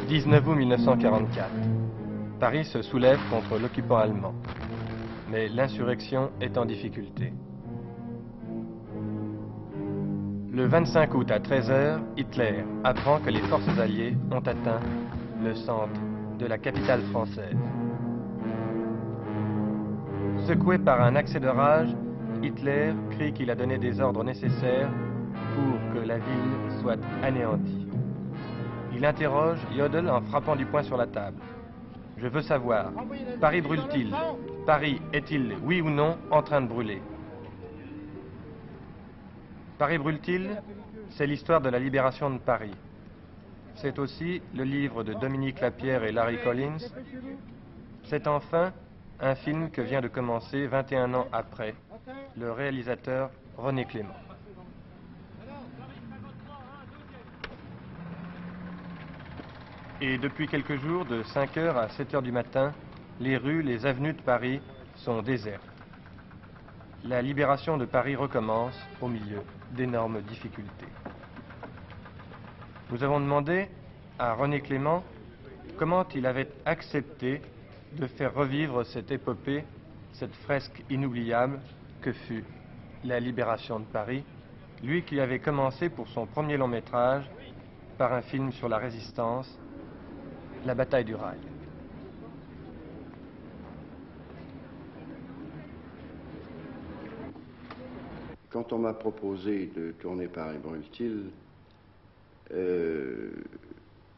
19 août 1944. Paris se soulève contre l'occupant allemand. Mais l'insurrection est en difficulté. Le 25 août à 13 h, Hitler apprend que les forces alliées ont atteint le centre de la capitale française. Secoué par un accès de rage, Hitler crie qu'il a donné des ordres nécessaires pour que la ville soit anéantie. Il interroge Jodl en frappant du poing sur la table. « Je veux savoir, Paris brûle-t-il? Paris est-il, oui ou non, en train de brûler ?» Paris brûle-t-il? C'est l'histoire de la libération de Paris. C'est aussi le livre de Dominique Lapierre et Larry Collins. C'est enfin un film que vient de commencer 21 ans après, le réalisateur René Clément. Et depuis quelques jours, de 5 h à 7 h du matin, les rues, les avenues de Paris sont désertes. La libération de Paris recommence au milieu d'énormes difficultés. Nous avons demandé à René Clément comment il avait accepté de faire revivre cette épopée, cette fresque inoubliable que fut la libération de Paris, lui qui avait commencé pour son premier long métrage par un film sur la résistance, La bataille du Rail. Quand on m'a proposé de tourner Paris brûle-t-il,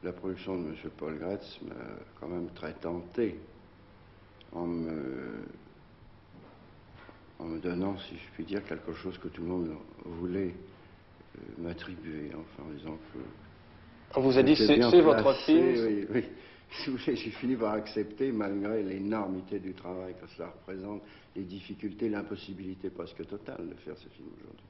la production de M. Paul Gretz m'a quand même très tenté en me donnant, si je puis dire, quelque chose que tout le monde voulait m'attribuer, enfin en disant que... On vous a dit c'est votre film. Oui, oui. Si vous voulez, j'ai fini par accepter, malgré l'énormité du travail que cela représente, les difficultés, l'impossibilité presque totale de faire ce film aujourd'hui.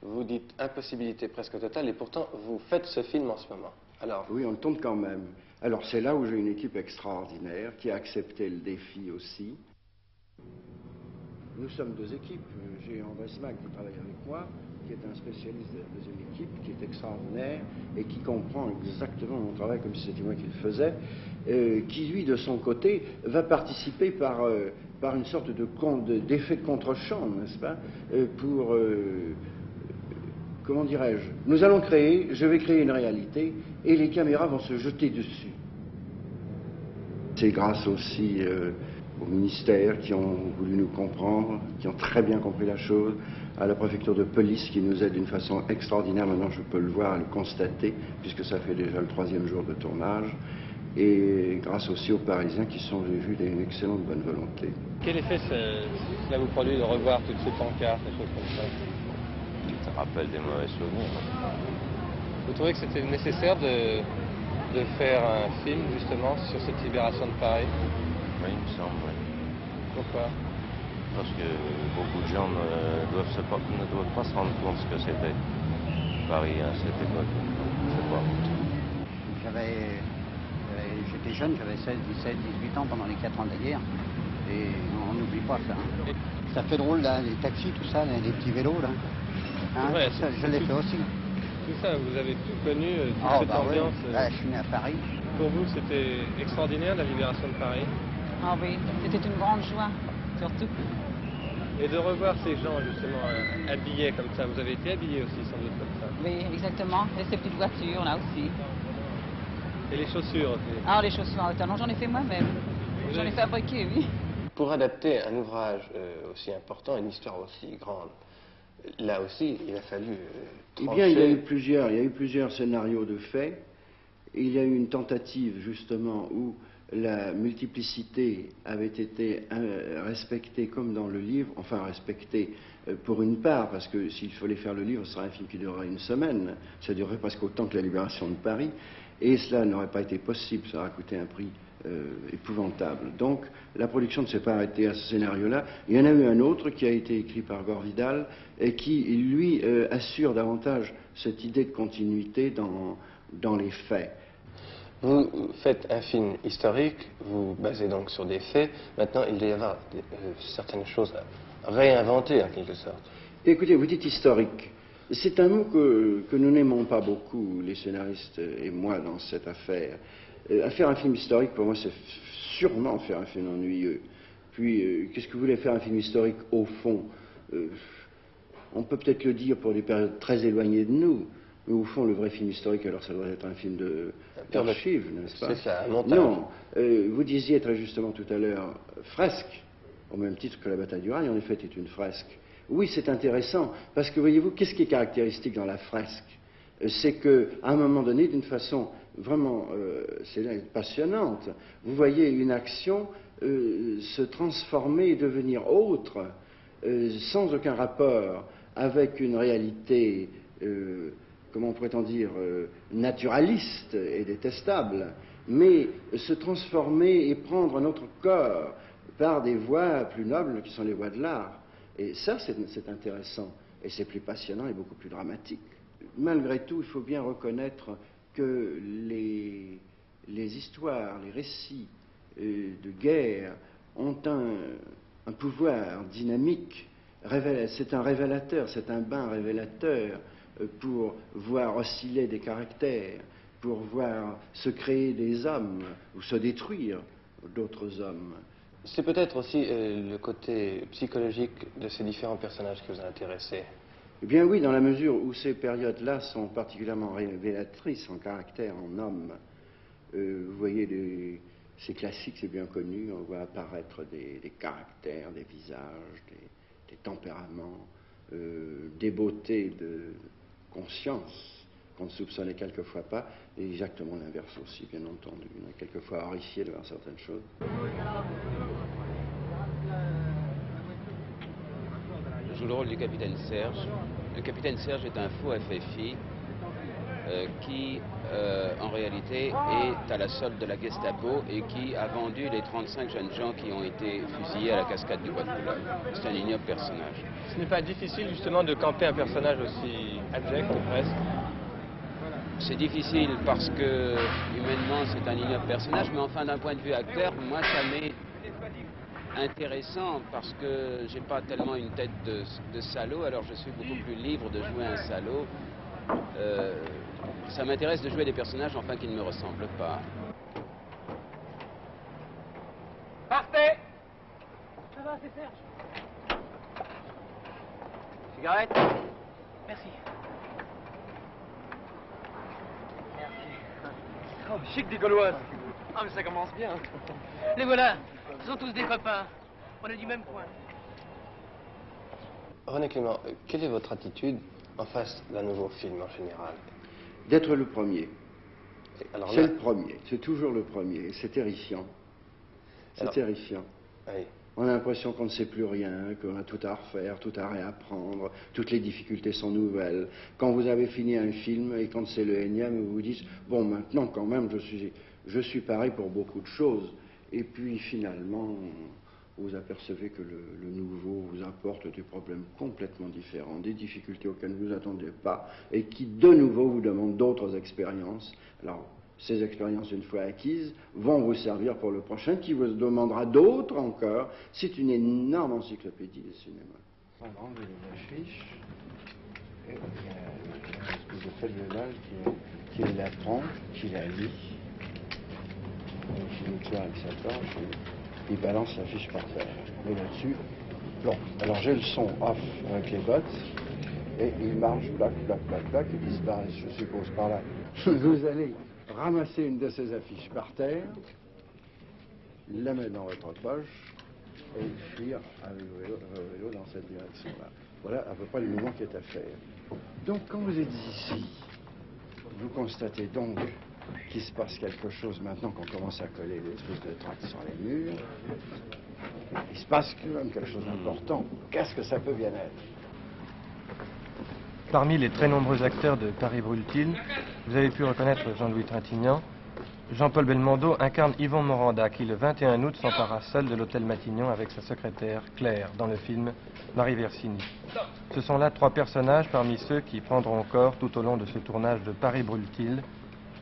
Vous dites impossibilité presque totale, et pourtant vous faites ce film en ce moment. Alors... Oui, on le tourne quand même. Alors c'est là où j'ai une équipe extraordinaire qui a accepté le défi aussi. Nous sommes deux équipes. J'ai André Smack qui travaille avec moi, qui est un spécialiste de la deuxième équipe, qui est extraordinaire et qui comprend exactement mon travail comme si c'était moi qui le faisais, qui lui, de son côté, va participer par une sorte d'effet de contre-champ, n'est-ce pas, pour... comment dirais-je? Nous allons je vais créer une réalité et les caméras vont se jeter dessus. C'est grâce aussi aux ministères qui ont voulu nous comprendre, qui ont très bien compris la chose, à la préfecture de police qui nous aide d'une façon extraordinaire, maintenant je peux le voir, le constater, puisque ça fait déjà le 3e jour de tournage, et grâce aussi aux Parisiens qui sont venus d'une excellente bonne volonté. Quel effet cela vous produit de revoir toutes ces pancartes, des choses comme ça? Ça rappelle des mauvais souvenirs. Vous trouvez que c'était nécessaire de faire un film justement sur cette libération de Paris? Oui, il me semble, oui. Pourquoi? Parce que beaucoup de gens ne doivent pas se rendre compte ce que c'était Paris à cette époque. Je sais pas. J'étais jeune, j'avais 16, 17, 18 ans pendant les 4 ans de la guerre. Et on n'oublie pas ça. Hein. Ça fait drôle, là, les taxis, tout ça, les petits vélos, là. Hein, ouais, ça, je l'ai fait aussi. Tout ça, vous avez tout connu, toute cette ambiance. Oui. Je suis né à Paris. Pour vous, c'était extraordinaire, la libération de Paris? Ah oui, c'était une grande joie, surtout. Et de revoir ces gens, justement, habillés comme ça. Vous avez été habillés aussi, sans doute, comme ça. Oui, exactement. Et ces petites voitures, là aussi. Et les chaussures aussi. Ah, les chaussures en talons, j'en ai fait moi-même. J'en ai fabriqué, oui. Pour adapter un ouvrage aussi important, une histoire aussi grande, là aussi, il a fallu trancher. Eh bien, il y a eu plusieurs scénarios de fait. Il y a eu une tentative, justement, où la multiplicité avait été respectée comme dans le livre, enfin respectée pour une part, parce que s'il fallait faire le livre, ce serait un film qui durerait une semaine, ça durerait presque autant que la libération de Paris, et cela n'aurait pas été possible, ça aurait coûté un prix épouvantable. Donc la production ne s'est pas arrêtée à ce scénario-là. Il y en a eu un autre qui a été écrit par Gore Vidal et qui, lui, assure davantage cette idée de continuité dans les faits. Vous faites un film historique, vous basez donc sur des faits. Maintenant, il doit y avoir certaines choses à réinventer, en quelque sorte. Écoutez, vous dites historique. C'est un mot que nous n'aimons pas beaucoup, les scénaristes et moi, dans cette affaire. Faire un film historique, pour moi, c'est sûrement faire un film ennuyeux. Puis, qu'est-ce que vous voulez faire un film historique au fond? On peut peut-être le dire pour des périodes très éloignées de nous, mais au fond, le vrai film historique, alors ça doit être un film d'archives, n'est-ce pas? C'est ça, un montage. Non, vous disiez très justement tout à l'heure, fresque, au même titre que la bataille du Rail, en effet, est une fresque. Oui, c'est intéressant, parce que voyez-vous, qu'est-ce qui est caractéristique dans la fresque? C'est qu'à un moment donné, d'une façon vraiment c'est passionnante, vous voyez une action se transformer et devenir autre, sans aucun rapport avec une réalité, comment pourrait-on dire, naturaliste et détestable, mais se transformer et prendre un autre corps par des voies plus nobles qui sont les voies de l'art. Et ça, c'est intéressant, et c'est plus passionnant et beaucoup plus dramatique. Malgré tout, il faut bien reconnaître que les histoires, les récits de guerre ont un pouvoir dynamique. C'est un révélateur, c'est un bain révélateur pour voir osciller des caractères, pour voir se créer des hommes ou se détruire d'autres hommes. C'est peut-être aussi le côté psychologique de ces différents personnages qui vous a intéressé. Eh bien oui, dans la mesure où ces périodes-là sont particulièrement révélatrices en caractère, en homme. Vous voyez, c'est classique, c'est bien connu, on voit apparaître des caractères, des visages, des tempéraments, des beautés de conscience qu'on ne soupçonnait quelquefois pas, et exactement l'inverse aussi, bien entendu. On est quelquefois horrifié de voir certaines choses. Je joue le rôle du capitaine Serge. Le capitaine Serge est un faux FFI qui, en réalité, est à la solde de la Gestapo et qui a vendu les 35 jeunes gens qui ont été fusillés à la cascade du Bois de Boulogne. C'est un ignoble personnage. Ce n'est pas difficile justement de camper un personnage aussi abject presque? C'est difficile parce que, humainement, c'est un ignoble personnage, mais enfin, d'un point de vue acteur, moi, ça m'est intéressant parce que j'ai pas tellement une tête de salaud, alors je suis beaucoup plus libre de jouer un salaud. Ça m'intéresse de jouer des personnages, enfin, qui ne me ressemblent pas. Partez! Ça va, c'est Serge. Cigarette? Merci. Oh, chic des Gauloises. Ah, mais ça commence bien. Les voilà. Ils sont tous des copains. On est du même coin. René Clément, quelle est votre attitude en face d'un nouveau film en général? D'être le premier. Alors C'est là... le premier, c'est toujours le premier, c'est terrifiant. C'est terrifiant. Oui. On a l'impression qu'on ne sait plus rien, qu'on a tout à refaire, tout à réapprendre, toutes les difficultés sont nouvelles. Quand vous avez fini un film et quand c'est le énième, vous vous dites, bon, maintenant quand même, je suis pareil pour beaucoup de choses. Et puis finalement, vous apercevez que le nouveau vous apporte des problèmes complètement différents, des difficultés auxquelles vous ne vous attendez pas, et qui de nouveau vous demandent d'autres expériences. Alors, ces expériences, une fois acquises, vont vous servir pour le prochain, qui vous demandera d'autres encore. C'est une énorme encyclopédie du cinéma. On va enlever les affiches, et il y a une espèce de feuille qui la prend, qui la lit, et qui l'éclaire avec sa torche, et il balance l'affiche par terre. Et là-dessus, bon, alors j'ai le son off avec les bottes, et il marche, plac, plac, plac, plac, et disparaît, je suppose, par là. Vous allez ramasser une de ces affiches par terre, la mettre dans votre poche et fuir avec le vélo dans cette direction-là. Voilà à peu près le mouvement qui est à faire. Donc quand vous êtes ici, vous constatez donc qu'il se passe quelque chose maintenant qu'on commence à coller des trucs de tracts sur les murs. Il se passe quand même quelque chose d'important. Qu'est-ce que ça peut bien être? Parmi les très nombreux acteurs de Paris Brûle-t-il, vous avez pu reconnaître Jean-Louis Trintignant. Jean-Paul Belmondo incarne Yvon Moranda, qui le 21 août s'empara seul de l'hôtel Matignon avec sa secrétaire Claire, dans le film Marie Versini. Ce sont là 3 personnages parmi ceux qui prendront corps tout au long de ce tournage de Paris Brûle-t-il,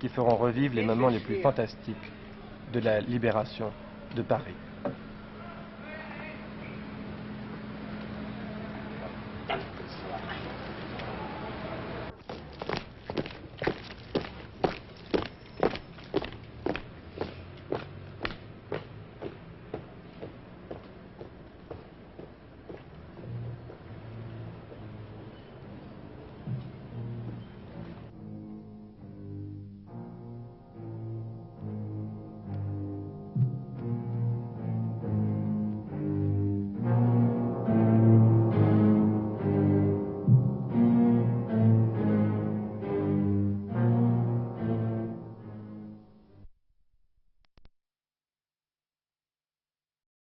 qui feront revivre les moments les plus fantastiques de la libération de Paris.